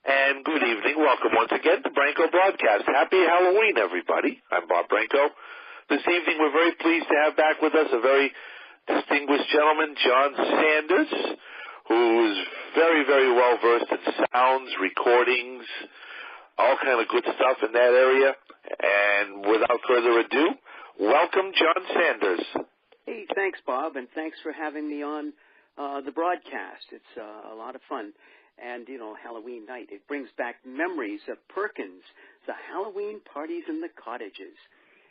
And good evening. Welcome once again to Branco Broadcast. Happy Halloween, everybody. I'm Bob Branco. This evening we're very pleased to have back with us a very distinguished gentleman, John Sanders, who is very, very well versed in sounds, recordings, all kind of good stuff in that area. And without further ado, welcome John Sanders. Hey, thanks, Bob, and thanks for having me on the broadcast. It's a lot of fun. And, you know, Halloween night, it brings back memories of Perkins, the Halloween parties in the cottages.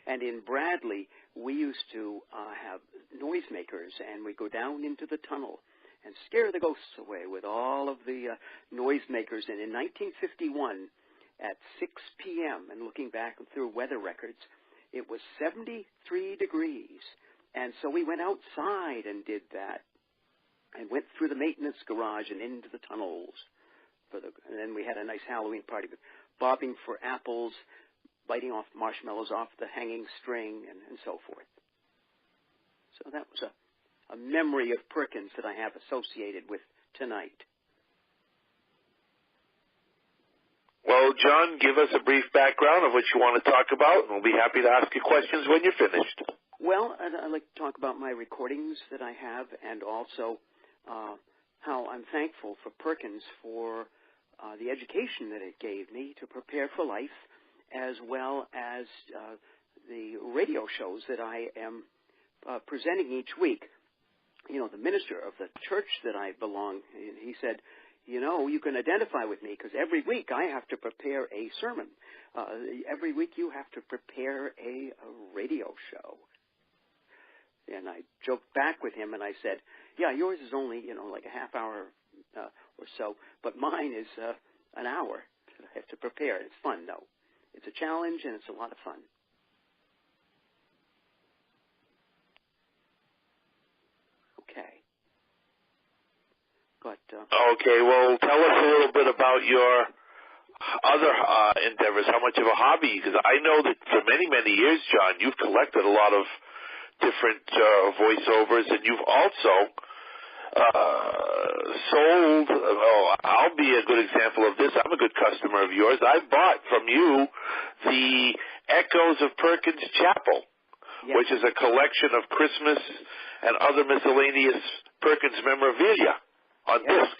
And in Bradley, we used to have noisemakers, and we'd go down into the tunnel and scare the ghosts away with all of the noisemakers. And in 1951, at 6 p.m., and looking back through weather records, it was 73 degrees. And so we went outside and did that. And went through the maintenance garage and into the tunnels. And then we had a nice Halloween party, bobbing for apples, biting off marshmallows off the hanging string, and so forth. So that was a memory of Perkins that I have associated with tonight. Well, John, give us a brief background of what you want to talk about, and we'll be happy to ask you questions when you're finished. Well, I'd like to talk about my recordings that I have, and also how I'm thankful for Perkins for the education that it gave me to prepare for life, as well as the radio shows that I am presenting each week. You know, the minister of the church that I belong, he said, you know, you can identify with me because every week I have to prepare a sermon. Every week you have to prepare a radio show. And I joked back with him and I said, yeah, yours is only, you know, like a half hour or so, but mine is an hour that I have to prepare. It's fun, though. It's a challenge and it's a lot of fun. Okay. But, okay, well, tell us a little bit about your other endeavors, how much of a hobby, because I know that for many, many years, John, you've collected a lot of different voiceovers, and you've also sold, I'll be a good example of this. I'm a good customer of yours. I bought from you the Echoes of Perkins Chapel, yes, which is a collection of Christmas and other miscellaneous Perkins memorabilia on disc.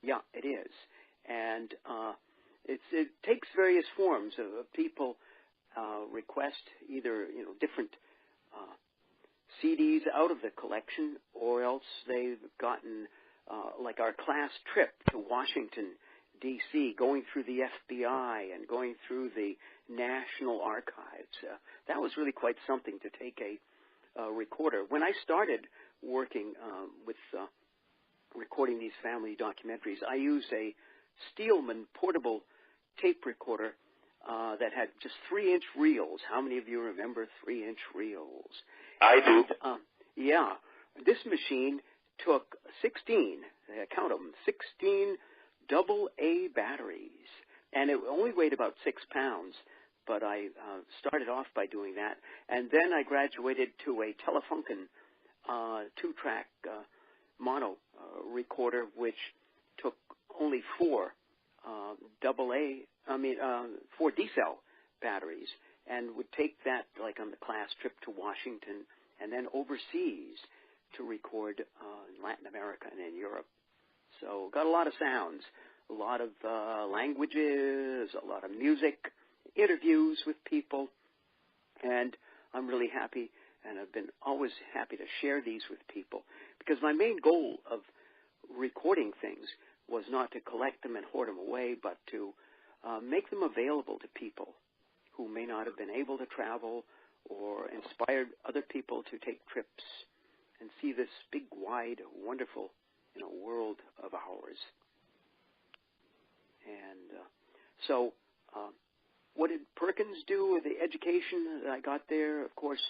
Yeah, it is. And it takes various forms of people request either, you know, different CDs out of the collection, or else they've gotten, like our class trip to Washington, D.C., going through the FBI and going through the National Archives. That was really quite something to take a recorder. When I started working with recording these family documentaries, I used a Steelman portable tape recorder that had just 3-inch reels. How many of you remember 3-inch reels? I do. Yeah. This machine took 16, count them, 16 AA batteries. And it only weighed about 6 pounds, but I started off by doing that. And then I graduated to a Telefunken 2-track mono recorder, which took only 4 4 D-cell batteries, and would take that like on the class trip to Washington and then overseas to record in Latin America and in Europe. So got a lot of sounds, a lot of languages, a lot of music, interviews with people, and I'm really happy, and I've been always happy to share these with people, because my main goal of recording things was not to collect them and hoard them away, but to make them available to people who may not have been able to travel, or inspired other people to take trips and see this big, wide, wonderful, you know, world of ours. And so what did Perkins do with the education that I got there? Of course,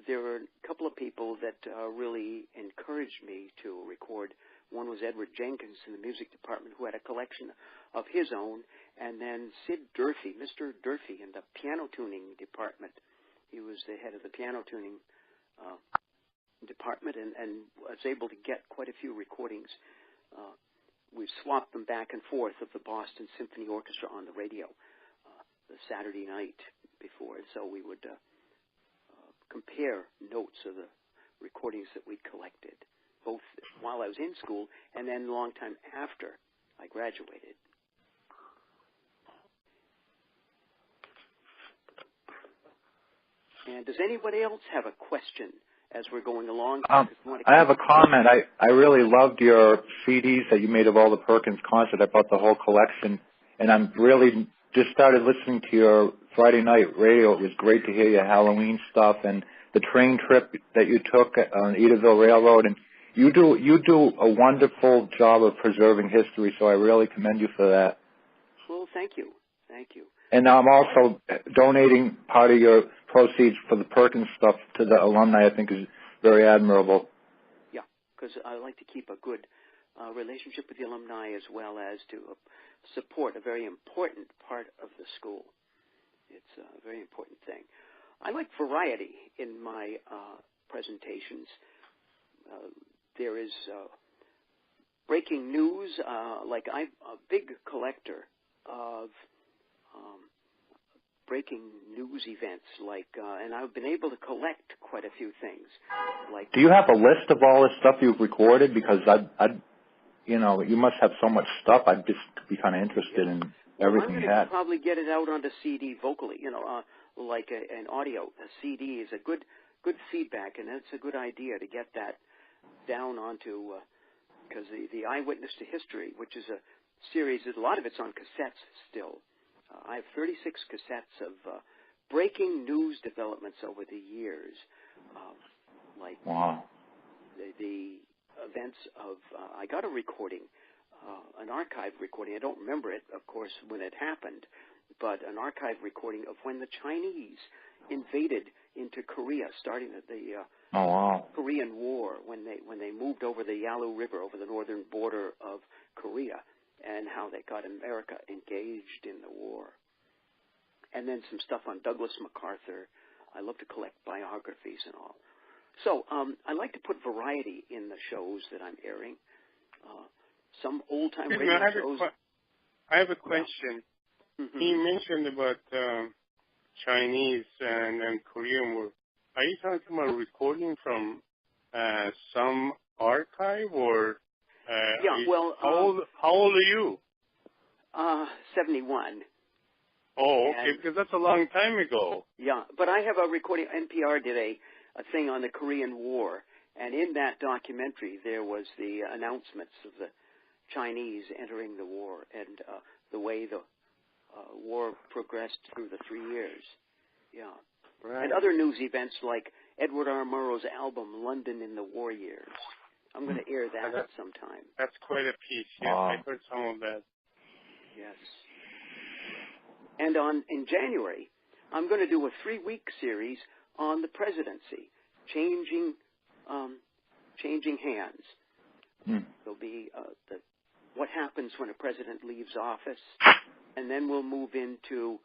there were a couple of people that really encouraged me to record. One was Edward Jenkins in the music department, who had a collection of his own, and then Sid Durfee, Mr. Durfee, in the piano tuning department. He was the head of the piano tuning department, and was able to get quite a few recordings we've swapped them back and forth of the Boston Symphony Orchestra on the radio the Saturday night before. So we would compare notes of the recordings that we'd collected, both while I was in school and then a long time after I graduated. And does anybody else have a question as we're going along? I have a comment. I really loved your CDs that you made of all the Perkins concerts. I bought the whole collection, and I'm really just started listening to your Friday night radio. It was great to hear your Halloween stuff and the train trip that you took on Edaville Railroad. And you do a wonderful job of preserving history, so I really commend you for that. Well, thank you. Thank you. And I'm also donating part of your proceeds for the Perkins stuff to the alumni. I think is very admirable. Yeah, because I like to keep a good relationship with the alumni as well as to support a very important part of the school. It's a very important thing. I like variety in my presentations. There is breaking news. Like I'm a big collector of breaking news events, and I've been able to collect quite a few things. Like, do you have a list of all the stuff you've recorded? Because you must have so much stuff. I'd just be kind of interested in everything you had. I'm going to probably get it out onto CD vocally, like an audio. A CD is a good feedback, and it's a good idea to get that down onto, because the Eyewitness to History, which is a series, a lot of it's on cassettes still. I have 36 cassettes of breaking news developments over the years, wow. the events of, I got a recording, an archive recording. I don't remember it, of course, when it happened, but an archive recording of when the Chinese invaded into Korea, starting at the Korean War, when they moved over the Yalu River, over the northern border of Korea, and how they got America engaged in the war. And then some stuff on Douglas MacArthur. I love to collect biographies and all. So I like to put variety in the shows that I'm airing. Some old-time radio shows. I have a question. Mm-hmm. He mentioned about Chinese and Korean war. Are you talking about recording from some archive or... how old are you? 71. Oh, okay, because that's a long time ago. Yeah, but I have a recording. NPR did a thing on the Korean War, and in that documentary there was the announcements of the Chinese entering the war and the way the war progressed through the 3 years. Yeah. Right. And other news events like Edward R. Murrow's album, London in the War Years. I'm going to air that sometime. That's quite a piece. Yes, I heard some of that. Yes. And in January, I'm going to do a 3-week series on the presidency, changing hands. There'll be what happens when a president leaves office, and then we'll move into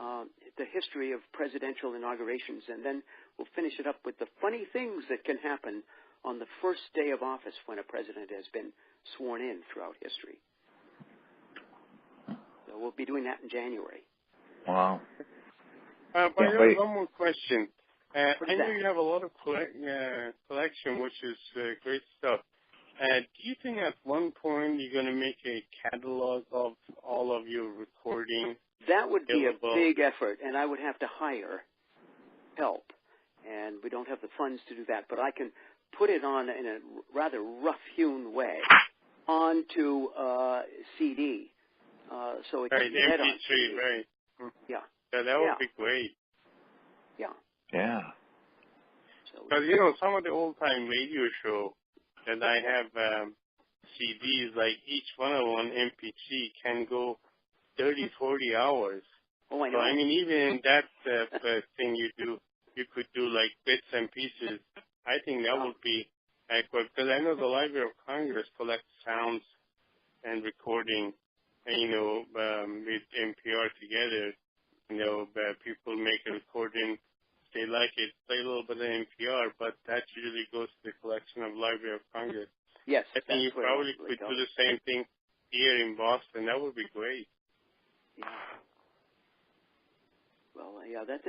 the history of presidential inaugurations, and then we'll finish it up with the funny things that can happen on the first day of office when a president has been sworn in throughout history. So we'll be doing that in January. Wow. But I have one more question. I know you have a lot of collection, which is great stuff. Do you think at one point you're going to make a catalog of all of your recording? That would be a big effort, and I would have to hire help, and we don't have the funds to do that, but I can put it on in a rather rough-hewn way onto CD, so it can be read on CD. Right. Yeah. So that would be great. Yeah. Yeah. Because, some of the old-time radio show that I have CDs, like each one of them MP3 can go 30, 40 hours. Oh, I know. So, I mean, even in that thing you do, you could do like bits and pieces. I think that would be adequate, because I know the Library of Congress collects sounds and recording, with NPR together. People make a recording, they like it, play a little bit of NPR, but that usually goes to the collection of Library of Congress. Yes. I think you probably could do the same thing here in Boston. That would be great. Yeah. Well, yeah, that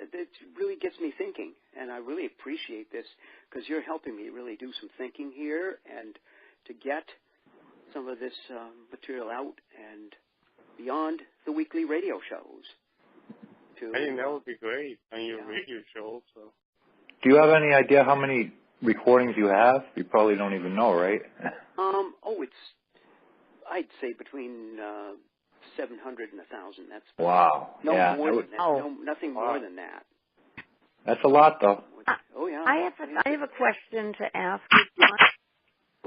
really gets me thinking, and I really appreciate this because you're helping me really do some thinking here and to get some of this material out and beyond the weekly radio shows. I think that would be great on your radio show also. Do you have any idea how many recordings you have? You probably don't even know, right? I'd say between 700 and 1,000. That's wow. No more than that. Oh. No, nothing more than that. That's a lot, though. Oh yeah. I have a question to ask you, John.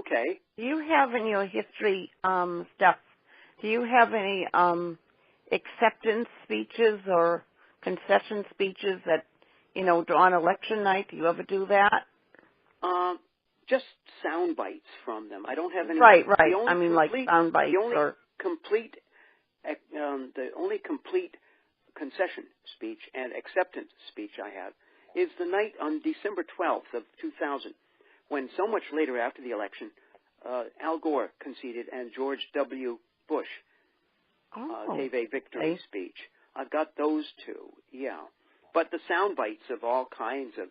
Okay. Do you have in your history stuff? Do you have any acceptance speeches or concession speeches that on election night? Do you ever do that? Just sound bites from them. I don't have any. Right. I mean, like sound bites or the only complete concession speech and acceptance speech I have is the night on December 12th of 2000, when so much later after the election, Al Gore conceded and George W. Bush gave a victory speech. I've got those two, yeah. But the sound bites of all kinds of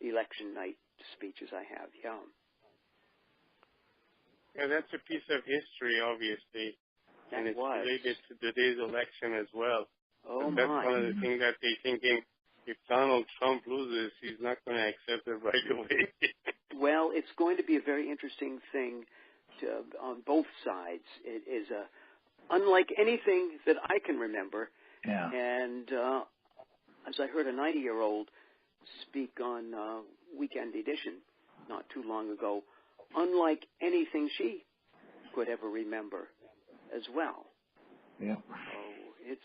election night speeches I have, yeah. Yeah, that's a piece of history, obviously. And it's related to today's election as well. Oh, that's one of the things that they're thinking, if Donald Trump loses, he's not going to accept it right away. Well, it's going to be a very interesting thing on both sides. It is unlike anything that I can remember. Yeah. And as I heard a 90-year-old speak on Weekend Edition not too long ago, unlike anything she could ever remember as well. Yeah. So it's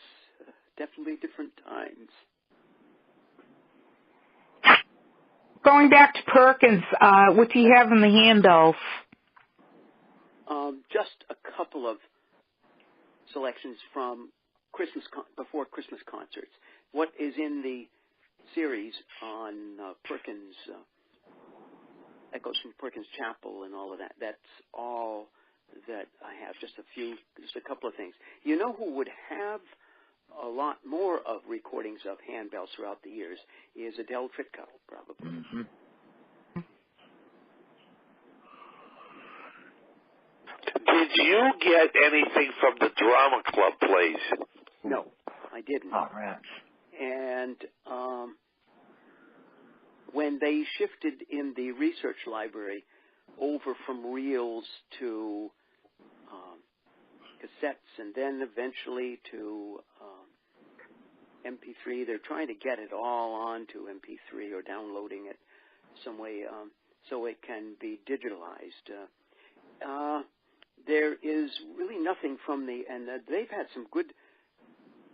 definitely different times. Going back to Perkins, what do you have in the handles? Just a couple of selections from before Christmas concerts. What is in the series on Perkins, Echoes from Perkins Chapel and all of that. That's all that I have. Just a couple of things. You know who would have a lot more of recordings of handbells throughout the years is Adele Tritka, probably. Mm-hmm. Did you get anything from the drama club plays? No, I didn't. Oh, rats. And when they shifted in the research library over from reels to cassettes and then eventually to MP3, they're trying to get it all onto MP3 or downloading it some way so it can be digitalized. There is really nothing from and they've had some good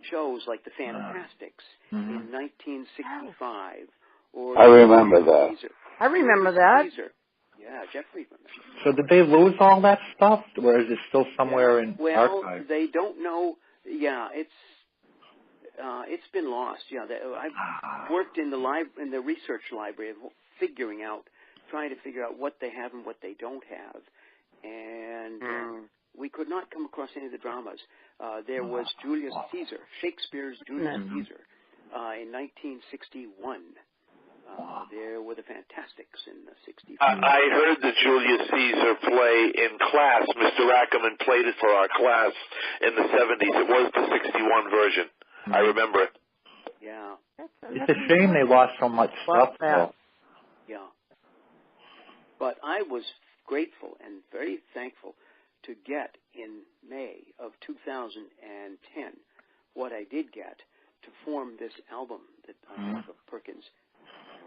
shows like the Fantastics in 1965. Or I remember that. Caesar. I remember that. Caesar. Yeah, Jeffrey remembers. So did they lose all that stuff, or is it still somewhere in archives? Well, they don't know. Yeah, it's been lost. Yeah, I've worked in the research library, trying to figure out what they have and what they don't have, and we could not come across any of the dramas. There was Julius Caesar, Shakespeare's Julius Caesar, in 1961. There were the Fantastics in the 65. I heard the Julius Caesar play in class. Mr. Ackerman played it for our class in the 70s. It was the 61 version. I remember it. Yeah. It's a shame they lost so much stuff, though. Yeah. But I was grateful and very thankful to get in May of 2010 what I did get to form this album that I have of Perkins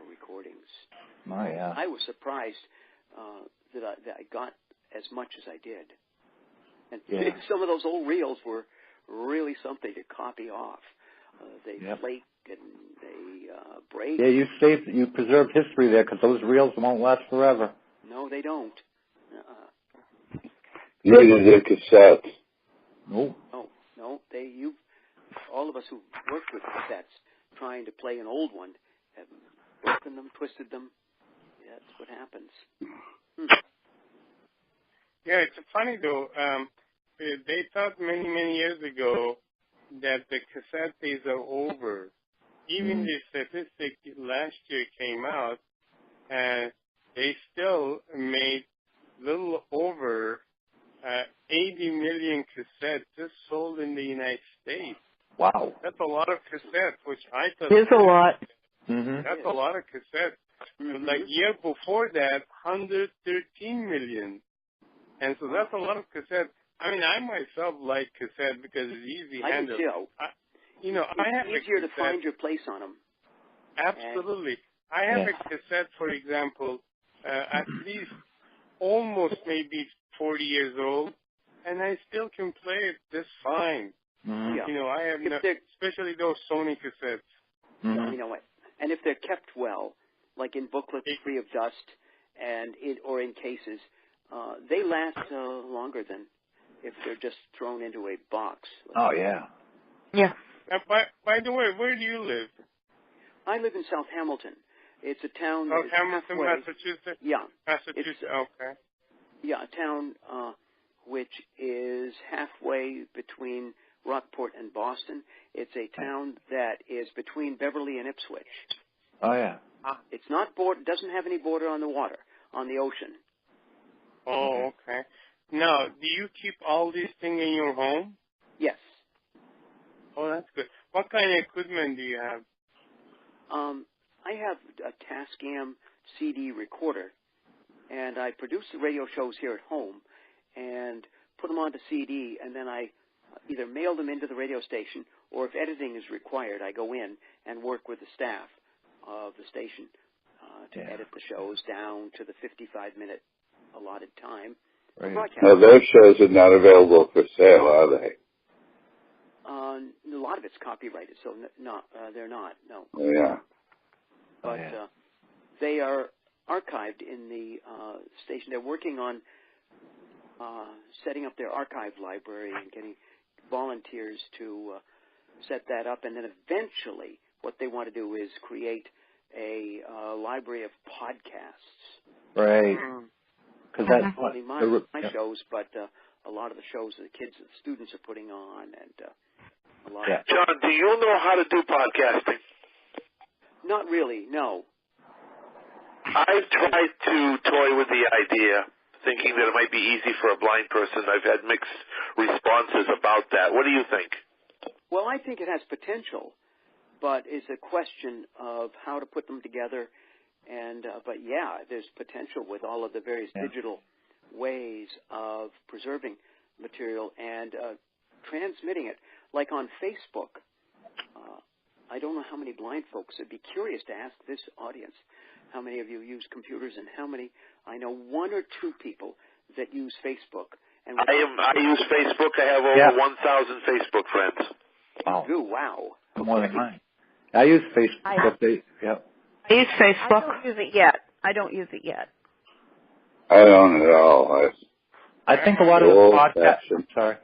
recordings. Oh, yeah. I was surprised that I got as much as I did. And some of those old reels were really something to copy off. They flake and they break. Yeah, you preserved history there because those reels won't last forever. No, they don't. Neither did cassettes. No. No. All of us who worked with cassettes trying to play an old one have broken them, twisted them. Yeah, that's what happens. Yeah, it's funny though. they thought many years ago that the cassette days are over. Even the statistic last year came out, and they still made little over 80 million cassettes just sold in the United States. Wow. That's a lot of cassettes, which I thought... It is a lot. Mm-hmm. That's a lot of cassettes. Like year before that, 113 million. And so that's a lot of cassettes. I mean, I myself like cassette because it's easy handle. I do too. I have it's easier to find your place on them. Absolutely. I have a cassette, for example, at least almost maybe 40 years old, and I still can play it just fine. Mm-hmm. Yeah. You know, I have especially those Sony cassettes. Mm-hmm. You know what? And if they're kept well, like in booklets free of dust and or in cases, they last longer than if they're just thrown into a box. Oh, yeah. Yeah. By the way, where do you live? I live in South Hamilton. It's a town. South Hamilton, halfway, Massachusetts? Yeah. Massachusetts, okay. Yeah, a town which is halfway between Rockport and Boston. It's a town that is between Beverly and Ipswich. Oh, yeah. It's not doesn't have any border on the water, on the ocean. Oh, okay. Now, do you keep all these things in your home? Yes. Oh, that's good. What kind of equipment do you have? I have a Tascam CD recorder, and I produce the radio shows here at home and put them onto CD, and then I either mail them into the radio station, or if editing is required, I go in and work with the staff of the station to edit the shows down to the 55-minute allotted time. Right. Now, those shows are not available for sale, are they? A lot of it's copyrighted, so they're not, no. Oh, yeah. But they are archived in the station. They're working on setting up their archive library and getting volunteers to set that up. And then eventually what they want to do is create a library of podcasts. Right. Because that's not only my shows, but a lot of the shows that the kids and students are putting on. And a lot of John, do you know how to do podcasting? Not really, no. I've tried to toy with the idea, thinking that it might be easy for a blind person. I've had mixed responses about that. What do you think? Well, I think it has potential, but it's a question of how to put them together. And but yeah, there's potential with all of the various digital ways of preserving material and transmitting it, like on Facebook. I don't know how many blind folks. I'd be curious to ask this audience how many of you use computers and how many. I know one or two people that use Facebook. And I use Facebook. I have over 1,000 Facebook friends. Wow. You do? Wow. More than mine. I use Facebook. I use Facebook. I don't use it yet. I don't at all. I think a lot of the podcasts.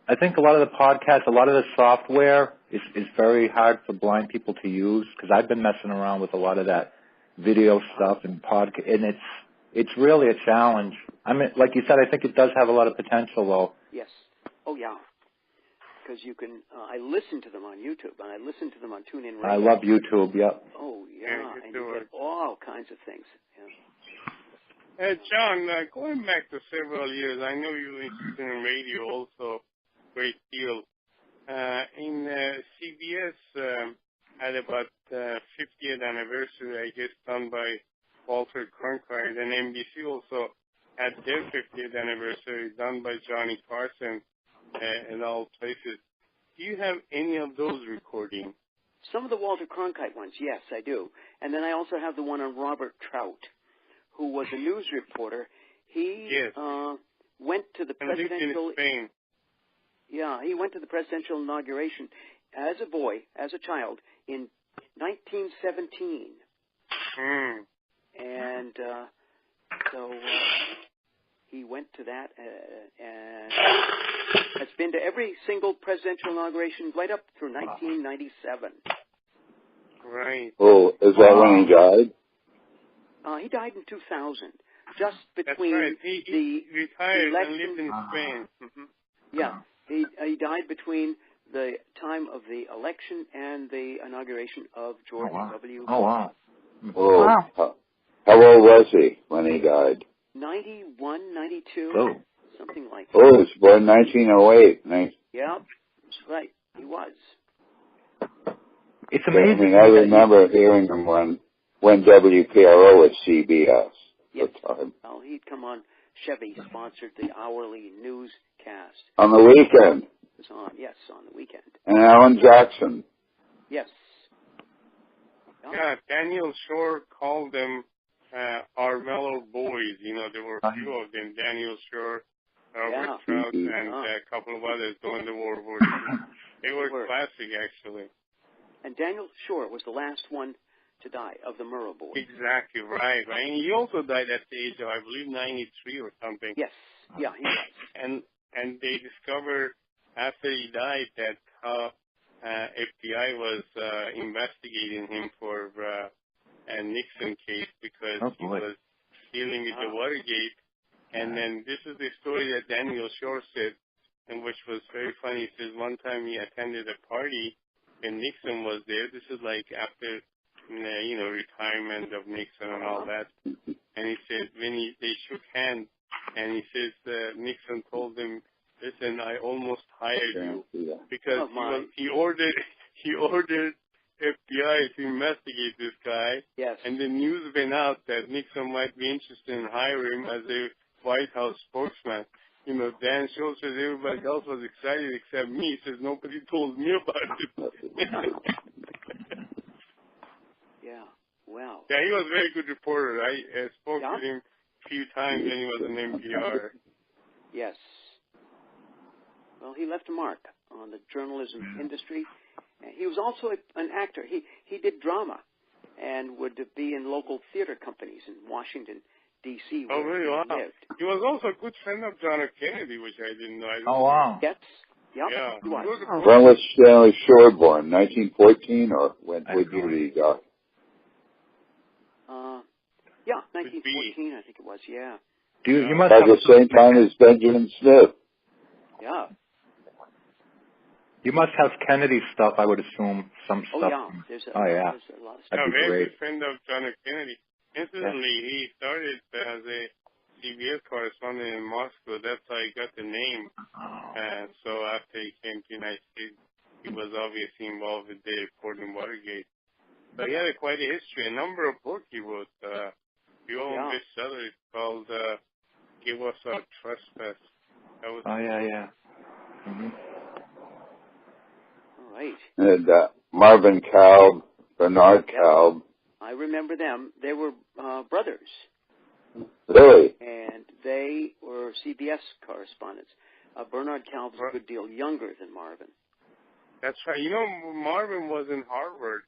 I think a lot of the podcasts, a lot of the software is very hard for blind people to use because I've been messing around with a lot of that video stuff and podcast, and it's really a challenge. I mean, like you said, I think it does have a lot of potential, though. Yes. Oh, yeah. Because you can, I listen to them on YouTube, and I listen to them on TuneIn Radio. I love YouTube, yep. Oh, yeah, and you get all kinds of things. Yeah. John, going back to several years, I know you listen in radio also a great deal. In CBS, had about 50th anniversary, I guess, done by Walter Cronkite, and NBC also had their 50th anniversary done by Johnny Carson in all places. Do you have any of those recordings? Some of the Walter Cronkite ones, yes, I do. And then I also have the one on Robert Trout, who was a news reporter. He went to the presidential... in Spain. Yeah, he went to the presidential inauguration as a boy, as a child, in 1917. And so he went to that and has been to every single presidential inauguration right up through 1997. Right. Oh, is that when he died? He died in 2000, just between That's right. He retired election. and lived in Spain. Yeah, he died between the time of the election and the inauguration of George W. Oh, wow. Oh, Wow. how old was he when he died? 91, 92, Oh. something like that. Oh, he was born 1908. Yeah, that's right. He was. It's amazing. I mean, I remember hearing him when WPRO was CBS. Yes. At the time. Well, he'd come on. Chevy sponsored the hourly newscast. On the weekend. It was on, yes, on the weekend. And Alan Jackson. Yes. Yeah, Daniel Shore called them our mellow boys. You know, there were a few of them. Daniel Shore, Robert Trout, and a couple of others during the World War II. They were classic, actually. And Daniel Shore was the last one to die of the Murrow boys. Exactly, right. And he also died at the age of, I believe, 93 or something. Yes, yeah, he was. And they discovered after he died that FBI was investigating him for a Nixon case because he was dealing with the Watergate. And then this is the story that Daniel Shore said, and which was very funny. He says one time he attended a party and Nixon was there. This is like after, retirement of Nixon and all that. And he said when they shook hands, and he says Nixon told him, "Listen, I almost hired you because he ordered FBI to investigate this guy." Yes. And the news went out that Nixon might be interested in hiring him as a White House spokesman. You know, Dan Schultz says everybody else was excited except me. He says nobody told me about it. Yeah. Wow. Yeah, he was a very good reporter. I spoke to him a few times when he was in NPR. Yes. Well, he left a mark on the journalism industry. He was also an actor. He did drama and would be in local theater companies in Washington, D.C. Oh, really? Wow. He lived. He was also a good friend of John F. Kennedy, which I didn't know. Oh, wow. Yes. Yep. Yeah. He was. When was Stanley Shore born? 1914, or when did he die? 1914, I think it was. Yeah. You must At have the same time as Benjamin Smith. Yeah. You must have Kennedy stuff, I would assume, some stuff. Oh, yeah. There's a lot of stuff. That'd be very great. good friend of John F. Kennedy. Incidentally, he started as a CBS correspondent in Moscow. That's how he got the name. And so after he came to the United States, he was obviously involved with the report in Watergate. But he had quite a history. A number of books he wrote. The old bestseller is called Give Us Our Trespass. Yeah. Mm-hmm. All right. And Marvin Kalb, Bernard Kalb. I remember them. They were brothers. Really? And they were CBS correspondents. Bernard Kalb's a good deal younger than Marvin. That's right. You know, Marvin was in Harvard.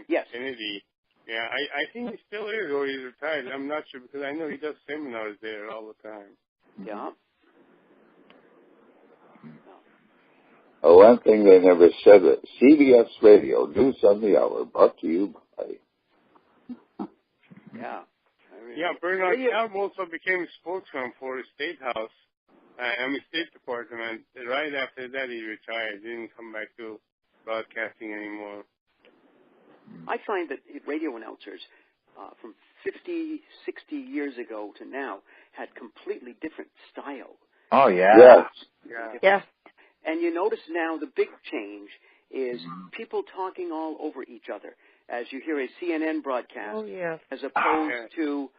Yes. Kennedy. Yeah, I think he still is, or he's retired. I'm not sure because I know he does seminars there all the time. Yeah. One thing they never said, CBS Radio, News on the Hour, brought to you by... Yeah. Yeah, Bernard Kalb also became spokesman for the State House, State Department. Right after that, he retired. He didn't come back to broadcasting anymore. I find that radio announcers from 50, 60 years ago to now had completely different style. Oh, yeah. Yes. Yes. And you notice now the big change is people talking all over each other. As you hear a CNN broadcast, as opposed to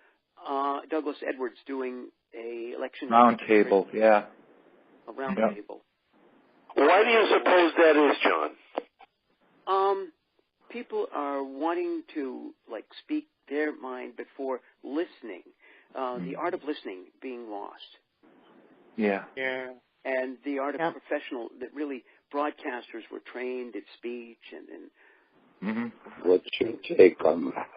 Douglas Edwards doing a election round table, a round table. Why do you suppose that is, John? People are wanting to speak their mind before listening. The art of listening being lost. Yeah. And the art of professional, that really broadcasters were trained at speech and What's your take on that?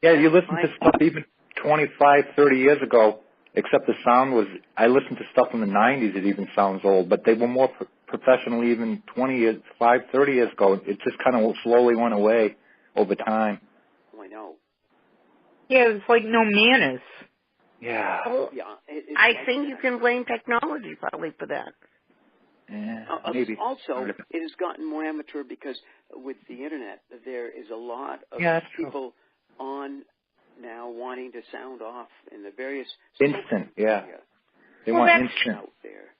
Yeah, you listen to stuff even 25, 30 years ago, except the sound was, I listened to stuff from the 90s, it even sounds old, but they were more professional even 30 years ago. It just kind of slowly went away over time. Oh, I know. Yeah, it's like no manners. Yeah. Well, I think you can blame technology probably for that. Maybe. Also, it has gotten more amateur because with the Internet, there is a lot of people on now wanting to sound off in the various instant, They want instant out there.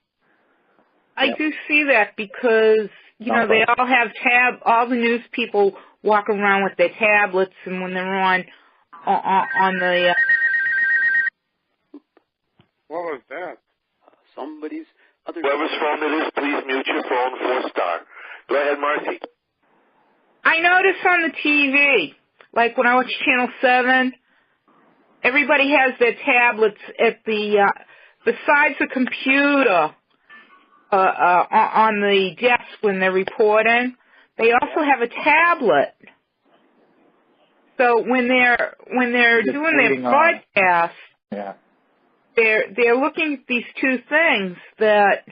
I do see that because, they all have all the news people walk around with their tablets, and when they're on the... What was that? Somebody's other... Whoever's phone it is, please mute your phone 4-star. Go ahead, Marcy. I notice on the TV, like when I watch Channel 7, everybody has their tablets at the, besides the computer, on the desk when they're reporting, they also have a tablet. So when they're doing their broadcast, they're looking at these two things that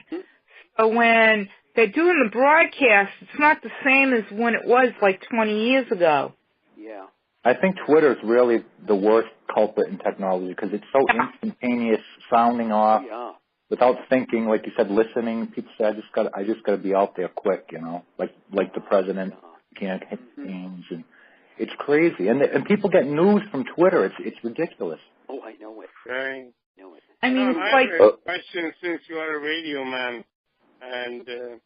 when they're doing the broadcast, it's not the same as when it was like 20 years ago. Yeah. I think Twitter's really the worst culprit in technology because it's so instantaneous, sounding off, without thinking. Like you said, listening. People say, I just got to be out there quick, like the president can't hit things, and it's crazy. And people get news from Twitter. It's ridiculous. Oh, I know it. Right. I mean, it's I have a question since you are a radio man, and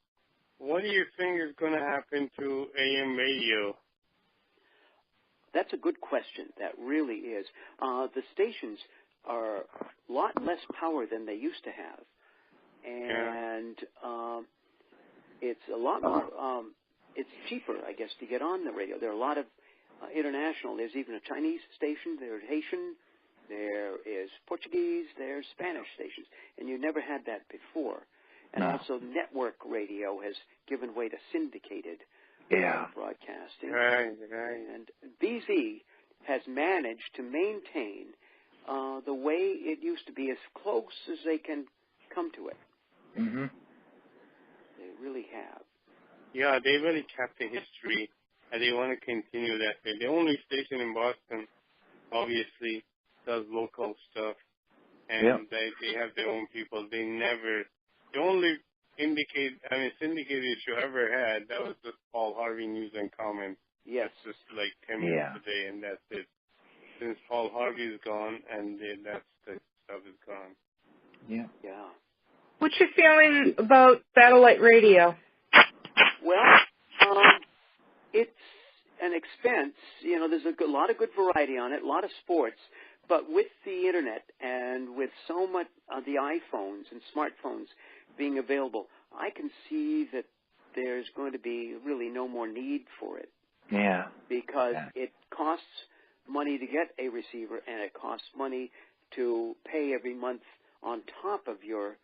what do you think is going to happen to AM radio? That's a good question. That really is. The stations are a lot less power than they used to have, and it's a lot more. It's cheaper, I guess, to get on the radio. There are a lot of international. There's even a Chinese station. There's Haitian. There is Portuguese. There's Spanish stations, and you never had that before. And also, network radio has given way to syndicated broadcasting. Right. And BZ has managed to maintain the way it used to be, as close as they can come to it. Mm-hmm. They really have. Yeah, they really kept the history, and they want to continue that way. The only station in Boston, obviously, does local stuff, and they have their own people. The only syndicated issue I ever had, that was just Paul Harvey News and Comments. Yes. That's just like 10 minutes a day, and that's it. Since Paul Harvey is gone, and the stuff is gone. Yeah. What's your feeling about satellite radio? Well, it's an expense. There's a lot of good variety on it, a lot of sports. But with the Internet and with so much of the iPhones and smartphones being available, I can see that there's going to be really no more need for it. Yeah. Because it costs money to get a receiver, and it costs money to pay every month on top of your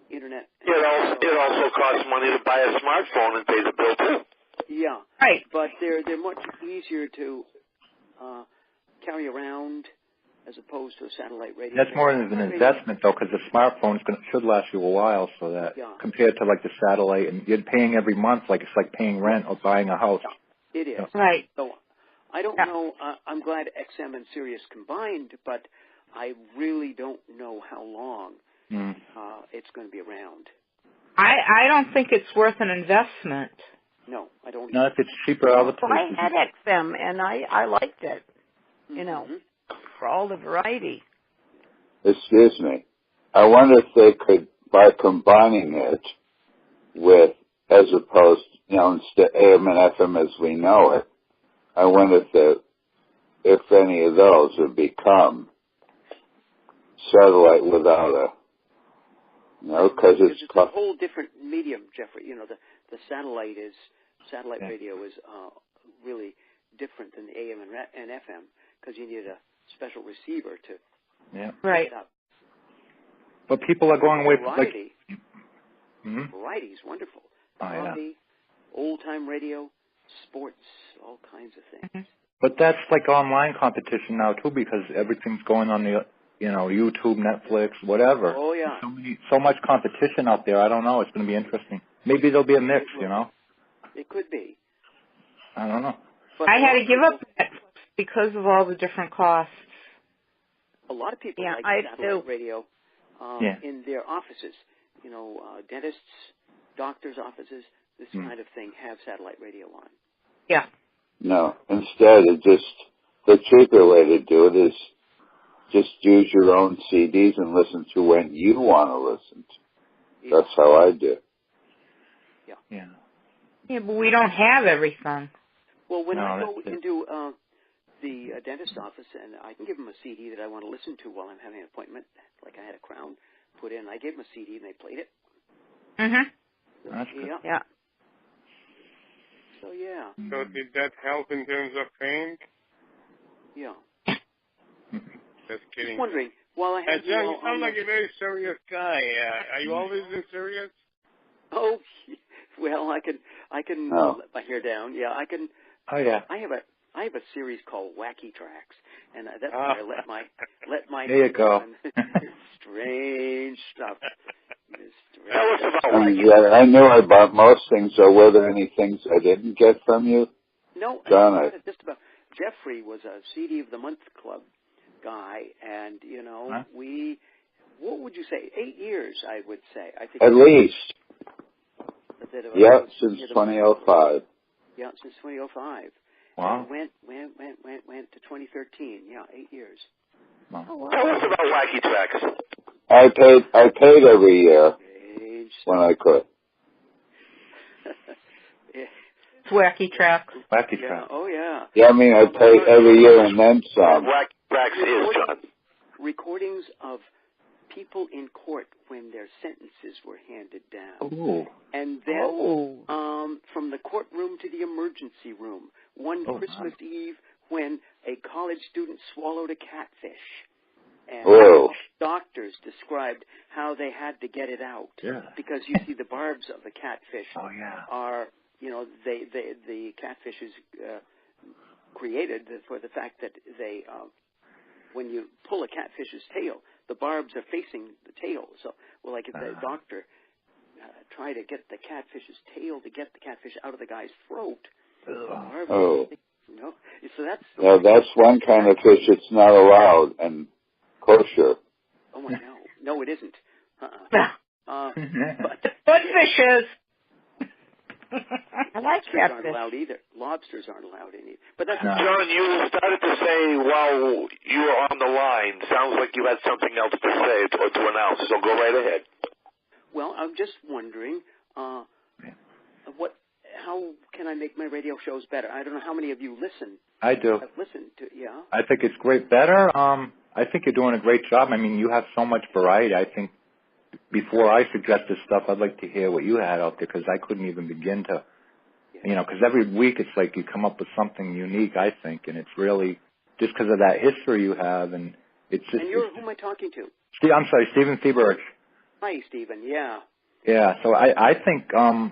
Internet. It also costs money to buy a smartphone and pay the bill too. Yeah. Right. But they're much easier to carry around as opposed to a satellite radio. That's more of an investment, though, because the smartphone should last you a while. So that compared to like the satellite, and you're paying every month, like it's like paying rent or buying a house. Yeah, it is. Right. So I don't know. I'm glad XM and Sirius combined, but I really don't know how long it's going to be around. I don't think it's worth an investment. No, I don't. Not if it's cheaper all the time. I had XM, and I liked it. For all the variety. Excuse me. I wonder if they could, by combining it with, as opposed, instead AM and FM as we know it, I wonder if any of those would become satellite without because it's a whole different medium, Jeffrey. The satellite radio is really different than the AM and FM because you need a special receiver to pick it up. But people are going away variety. Variety is wonderful. Comedy, old-time radio, sports, all kinds of things. But that's like online competition now too, because everything's going on the YouTube, Netflix, whatever. Oh yeah. So much competition out there. I don't know. It's going to be interesting. Maybe there'll be a mix. It could be. I don't know. But I had to give up Netflix because of all the different costs. A lot of people like satellite radio in their offices. dentists, doctors' offices, this kind of thing have satellite radio on. Yeah. No, instead, the cheaper way to do it is just use your own CDs and listen to when you want to listen to. That's how I do. Yeah. Yeah, but we don't have everything. Well, when I go into the dentist's office, and I can give them a CD that I want to listen to while I'm having an appointment, like I had a crown put in. I gave them a CD, and they played it. Mm-hmm. That's good. Yeah. So, yeah. So did that help in terms of pain? Yeah. Just kidding. Just wondering, while I have John, you sound like a very serious guy. Are you always been serious? Oh, well, I can let my hair down. Yeah, I can. Oh yeah. I have a series called Wacky Tracks, and that's where I let my there you go. Strange stuff. Tell us about Wacky. I know I bought most things. So were there any things I didn't get from you? No, John, just about. Jeffrey was a CD of the Month Club guy, and what would you say? 8 years, I would say. I think at least. Yeah, since 2005. Yeah, since 2005. Wow. And went to 2013. Yeah, 8 years. Wow. Oh, wow. Tell us about Wacky Tracks. I paid every year when I could. It's Wacky Tracks. Wacky Tracks. Oh, yeah. Yeah, I mean, I pay every year and then some. Wacky Tracks is, John. Recordings of people in court when their sentences were handed down. Ooh. And then from the courtroom to the emergency room. One Christmas Eve when a college student swallowed a catfish. And doctors described how they had to get it out. Yeah. Because you see the barbs of the catfish are, the catfish is created for the fact that they, when you pull a catfish's tail, the barbs are facing the tail. So, if the doctor try to get the catfish's tail to get the catfish out of the guy's throat. So that's one kind of fish that's not allowed and kosher. Oh, I know. No, it isn't. But the fishes. I like catfish. Aren't allowed either. Lobsters aren't allowed in either. But that's John, you started to say while you were on the line. Sounds like you had something else to say or to announce. So go right ahead. Well, I'm just wondering, how can I make my radio shows better? I don't know how many of you listen. I do. I've listened to, I think it's great. Better. I think you're doing a great job. I mean, you have so much variety. I think before I suggest this stuff, I'd like to hear what you had out there because I couldn't even begin to, because every week it's like you come up with something unique, I think, and it's really just because of that history you have, and it's just. And who am I talking to? I'm sorry, Stephen Seberg. Hi, Stephen. Yeah. Yeah. So I think. I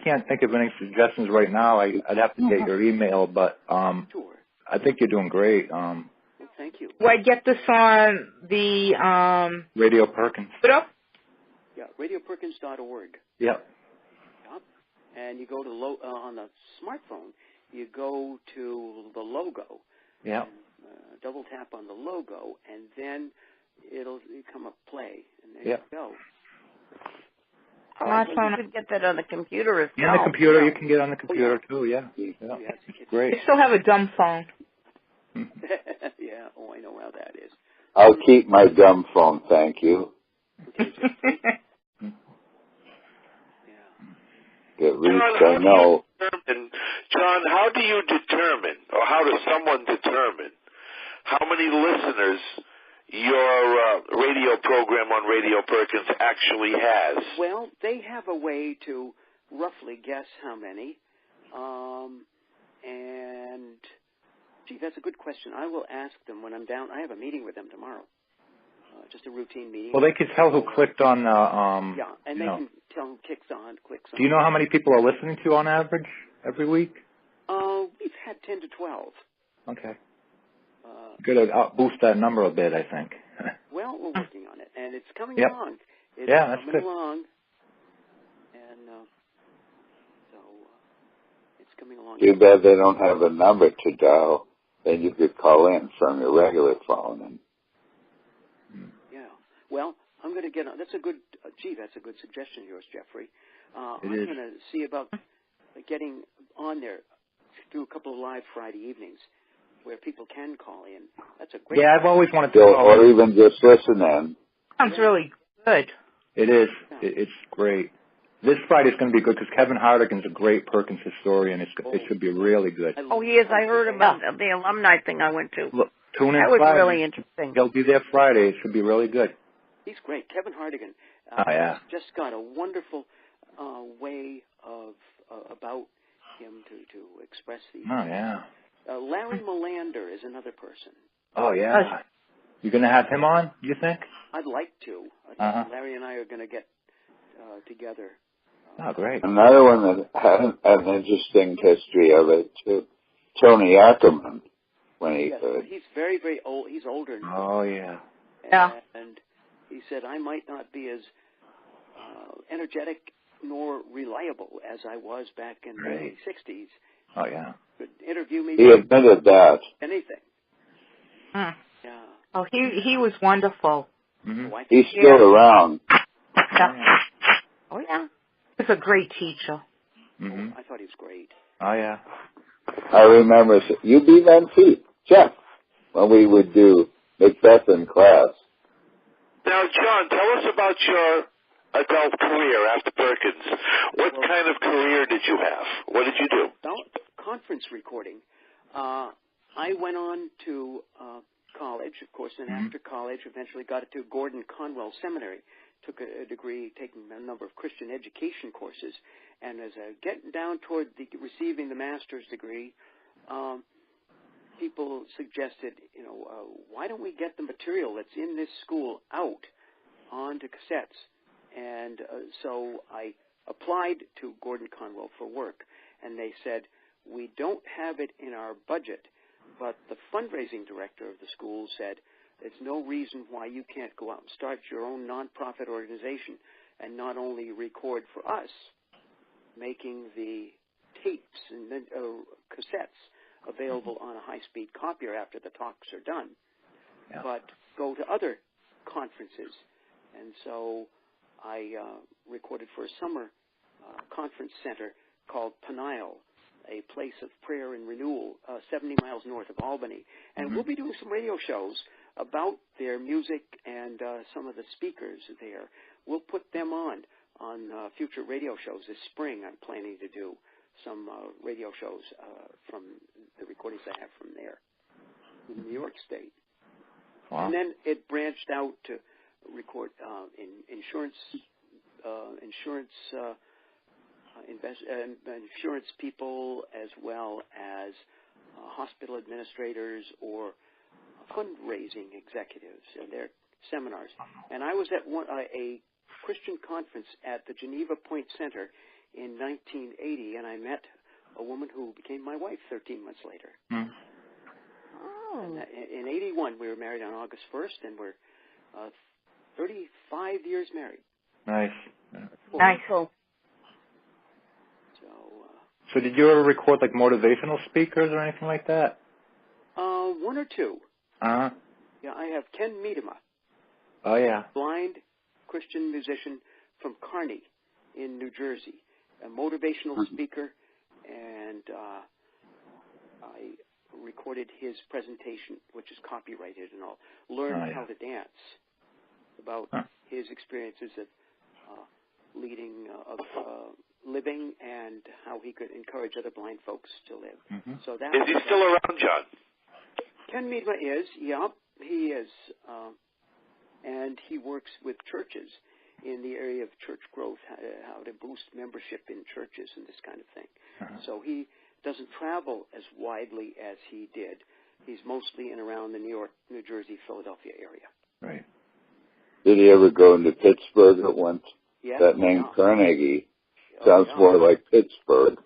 can't think of any suggestions right now. I'd have to get your email, but sure. I think you're doing great. Well, thank you. Do I get this on the Radio Perkins? Yeah, radioperkins.org. Yep. And you go to on the smartphone, you go to the logo. Yeah. Double tap on the logo, and then it'll come up play, and there you go. I think you could get that on the computer as well. On the computer, you can get on the computer too. Yeah. Great. I still have a dumb phone. Yeah. Oh, I know how that is. I'll keep my dumb phone, thank you. At least I know. John, how do you determine, or how does someone determine how many listeners your radio program on Radio Perkins actually has? Well, they have a way to roughly guess how many. And, that's a good question. I will ask them when I'm down. I have a meeting with them tomorrow. Just a routine meeting. Well, they can tell who clicked on the... and they can tell who clicks on. Do you know how many people are listening to you on average every week? We've had 10 to 12. Okay. Good to boost that number a bit, I think. Well, we're working on it, and it's coming along. It's that's coming good. along, and so it's coming along. Too bad they don't have a number to dial. Then you could call in from your regular phone. And well, I'm going to get on. That's a good. That's a good suggestion of yours, Jeffrey. I'm is. going to see about getting on there, do a couple of live Friday evenings where people can call in. That's a great. Yeah, I've always wanted to So, call or even just listen in. Sounds really good. It is. It's great. This Friday's going to be good because Kevin Hardigan's a great Perkins historian. It should be really good. Oh, he is. I heard about the alumni thing I went to. Look, tune in That was Friday. really interesting. He'll be there Friday. It should be really good. He's great. Kevin Hardigan. Just got a wonderful way of about him to express these. Oh, yeah. Larry Melander is another person. Oh, yeah. You going to have him on, you think? I'd like to. Larry and I are going to get together. Oh, great. Another one that had an interesting history of it, too. Tony Ackerman, when he could. He's very, very old. He's older now. Oh, yeah. And he said, I might not be as energetic nor reliable as I was back in the early 60s. Oh, yeah. Could interview me. He admitted that. Anything. Mm. Yeah. Oh, he was wonderful. Mm-hmm. He's still around. Yeah. Oh, yeah. He's a great teacher. Mm-hmm. I thought he was great. Oh, yeah. I remember you be Van Fleet, Jeff, when we would do Macbeth in class. Now, John, tell us about your adult career after Perkins. What kind of career did you have? What did you do? Conference recording. I went on to college, of course, and after college, eventually got to Gordon Conwell Seminary. Took a degree, taking a number of Christian education courses, and as I get down toward receiving the master's degree, people suggested, why don't we get the material that's in this school out onto cassettes? And so I applied to Gordon Conwell for work, and they said, we don't have it in our budget, but the fundraising director of the school said, there's no reason why you can't go out and start your own nonprofit organization and not only record for us, making the tapes and cassettes available on a high-speed copier after the talks are done, but go to other conferences. And so I recorded for a summer conference center called Peniel, a place of prayer and renewal 70 miles north of Albany. And we'll be doing some radio shows about their music and some of the speakers there. We'll put them on future radio shows this spring. I'm planning to do some radio shows from the recordings I have from there in New York State. Wow. And then it branched out to record insurance people, as well as hospital administrators or fundraising executives and their seminars. And I was at a Christian conference at the Geneva Point Center in 1980, and I met a woman who became my wife 13 months later. Oh. And in 81, we were married on August 1st, and we're 35 years married. Nice. Nice. So did you ever record like motivational speakers or anything like that? One or two. Uh-huh. Yeah, I have Ken Miedema. Oh, yeah. Blind Christian musician from Kearney in New Jersey, a motivational speaker, and I recorded his presentation, which is copyrighted, and I'll learn how to dance, about his experiences of living and how he could encourage other blind folks to live. Mm-hmm. So that is he still around, John? Ken Miedema is, he is, and he works with churches in the area of church growth, how to boost membership in churches and this kind of thing. So he doesn't travel as widely as he did. He's mostly in around the New York, New Jersey, Philadelphia area. Right. Did he ever go into Pittsburgh at once? Yeah. That name Carnegie sounds more like Pittsburgh.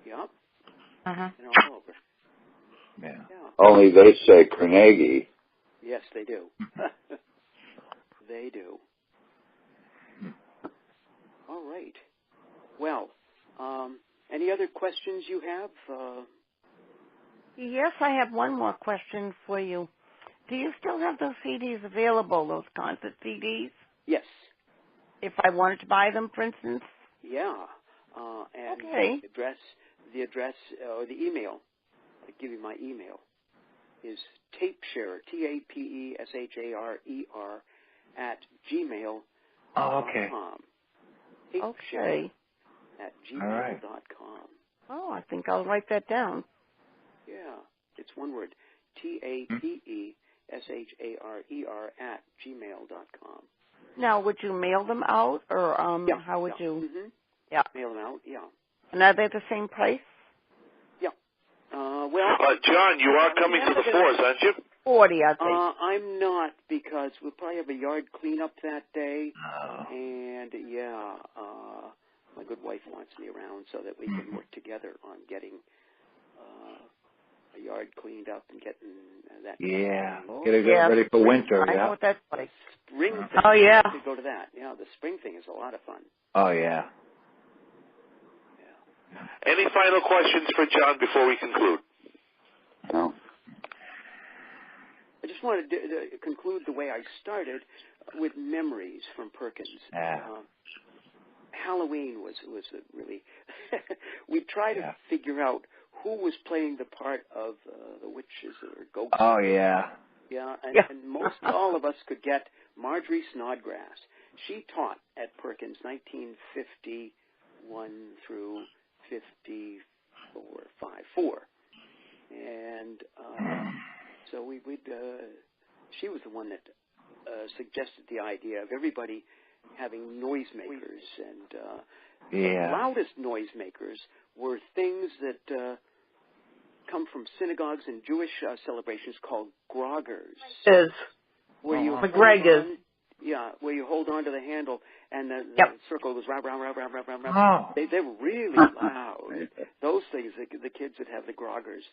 Yeah. Uh-huh. And all over. Yeah. Only they say Carnegie. Yes, they do. They do. All right. Well, any other questions you have? Yes, I have one more question for you. Do you still have those CDs available, those concert CDs? Yes. If I wanted to buy them, for instance? Yeah. And okay. the address or the email, I'll give you my email, is tapesharer, TAPESHARER, @gmail.com. Oh, okay. Okay. @gmail.com. Oh, I think I'll write that down. Yeah, it's one word, TAPESHARER @gmail.com. Now, would you mail them out, or how would you? Mm-hmm. Yeah. Mail them out, yeah. And are they the same price? Yeah. John, you are coming to the force, aren't you? 40, I think. I'm not, because we'll probably have a yard cleanup that day. Oh. And, my good wife wants me around so that we can work together on getting a yard cleaned up and getting that. Yeah. Get it ready for winter, I know what that's like. Spring thing. Oh, yeah. We could go to that. Yeah, the spring thing is a lot of fun. Oh, yeah. Any final questions for John before we conclude? No. I just wanted to conclude the way I started with memories from Perkins. Yeah. Halloween was really we tried to figure out who was playing the part of the witches or ghosts. Oh, yeah. Yeah, and most all of us could get Marjorie Snodgrass. She taught at Perkins 1951 through 54. And so she was the one that suggested the idea of everybody having noisemakers, and the loudest noisemakers were things that come from synagogues and Jewish celebrations called groggers. Where you McGregor's. Where you hold on to the handle and the circle goes round, round, round, round, round, round, round. Oh. They're really loud. Those things, the kids would have the groggers.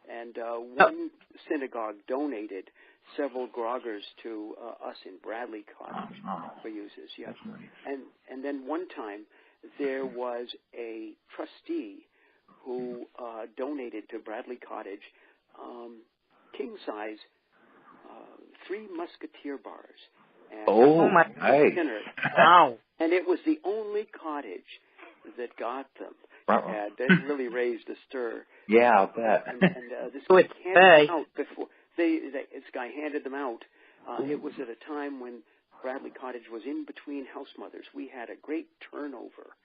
And one synagogue donated several groggers to us in Bradley Cottage for uses. Yeah. And then one time there was a trustee who donated to Bradley Cottage king-size 3 Musketeer bars. And my dinners. Wow. And it was the only cottage that got them. They really raised a stir. Yeah, I'll bet. And this guy handed them out before this guy handed them out. It was at a time when Bradley Cottage was in between house mothers. We had a great turnover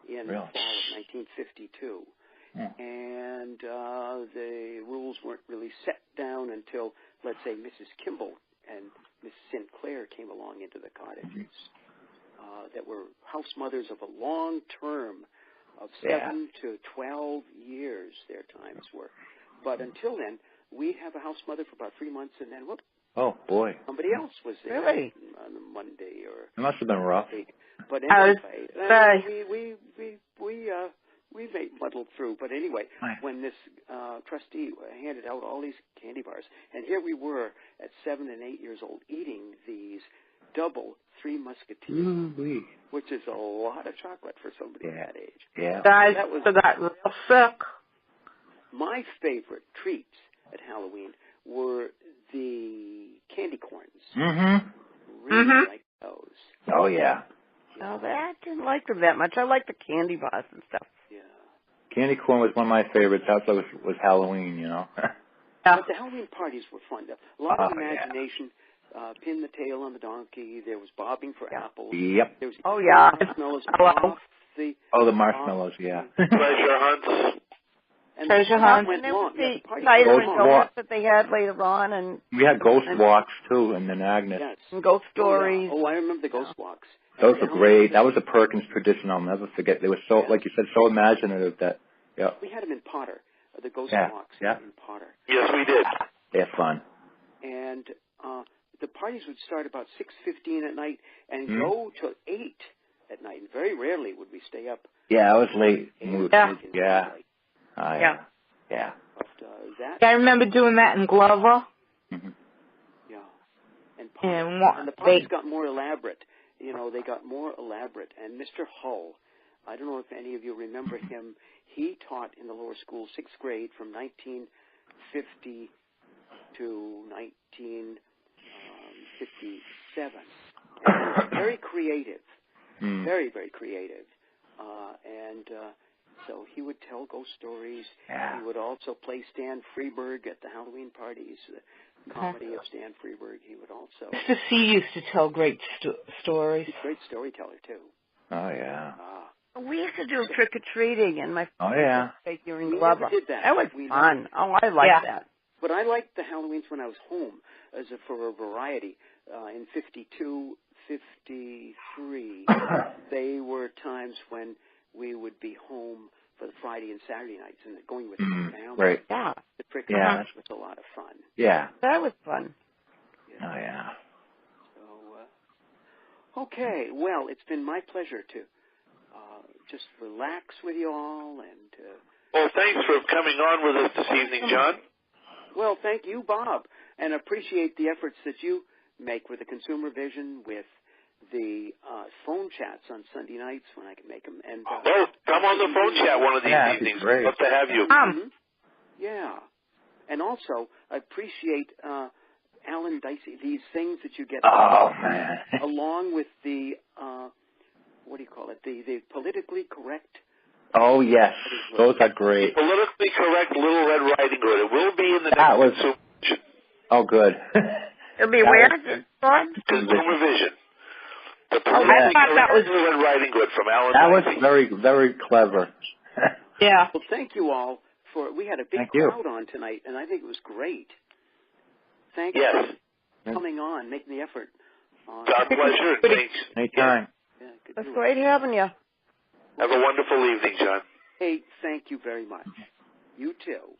in the fall of 1952. And the rules weren't really set down until, let's say, Mrs. Kimball and Miss Sinclair came along into the cottages that were house mothers of a long term of 7 to 12 years, their times were. But until then, we'd have a house mother for about 3 months, and then, whoop. Oh, boy. Somebody else was there on a Monday or... It must have been rough. But anyway, we muddled through. But anyway, when this trustee handed out all these candy bars, and here we were at 7 and 8 years old eating these double 3 Musketeers, which is a lot of chocolate for somebody that age. Yeah. Guys got real sick. My favorite treats at Halloween were the candy corns. Really like those. Oh, yeah. No, I didn't like them that much. I like the candy bars and stuff. Yeah. Candy corn was one of my favorites. That's what was Halloween, you know. But the Halloween parties were fun. A lot of imagination. Pin the tail on the donkey. There was bobbing for apples. Yep. There was marshmallows. The marshmallows, Treasure hunts. And treasure hunts. And there was the cider and donuts that they had later on. And we had ghost walks, too, in the Agnes. Yes. And ghost stories. Oh, I remember the ghost walks. Those were great. That was a Perkins tradition I'll never forget. They were so, like you said, so imaginative that, We had them in Potter, the ghost walks in Potter. Yes, we did. They're fun. And the parties would start about 6:15 at night and go till 8 at night. And very rarely would we stay up. Yeah, I was late. Yeah. But, I remember doing that in Glover. Yeah. And the parties got more elaborate. You know, they got more elaborate. And Mr. Hull, I don't know if any of you remember him, he taught in the lower school 6th grade from 1950 to 1957. And very creative, very, very creative. So he would tell ghost stories. Yeah. He would also play Stan Freberg at the Halloween parties, the comedy of Stan Freberg. He would also... Mr. C used to tell great stories. He's a great storyteller, too. Oh, yeah. We used to do trick-or-treating in my here in Glover. We did that. That was fun. Oh, I liked that. But I liked the Halloweens when I was home for a variety. In 52, 53, they were times when we would be home for the Friday and Saturday nights and going with the family. Right. Yeah. The trick-or-treat was a lot of fun. Yeah. That was fun. Yeah. Oh, yeah. So, okay. Well, it's been my pleasure to just relax with you all. Well, thanks for coming on with us this evening, John. Well, thank you, Bob, and appreciate the efforts that you make with the Consumer Vision, with the phone chats on Sunday nights when I can make them. And come on the phone chat one of these evenings. Great. Love to have you. Yeah. And also, I appreciate Alan Dicey, these things that you get along with the, what do you call it, the politically correct. Oh, yes. Those are great. Politically correct Little Red Riding Hood. It will be in the next Consumer Vision. Oh, good. It'll be where? Consumer Vision. The I thought that was Little Red Riding Hood from Alan That Dicey. was very, very clever. Yeah. Well, thank you all we had a big crowd on tonight, and I think it was great. Thank you for coming on, making the effort. Our pleasure. Thanks. Anytime. Yeah, It's great having you. Have a wonderful evening, John. Hey, thank you very much. You too.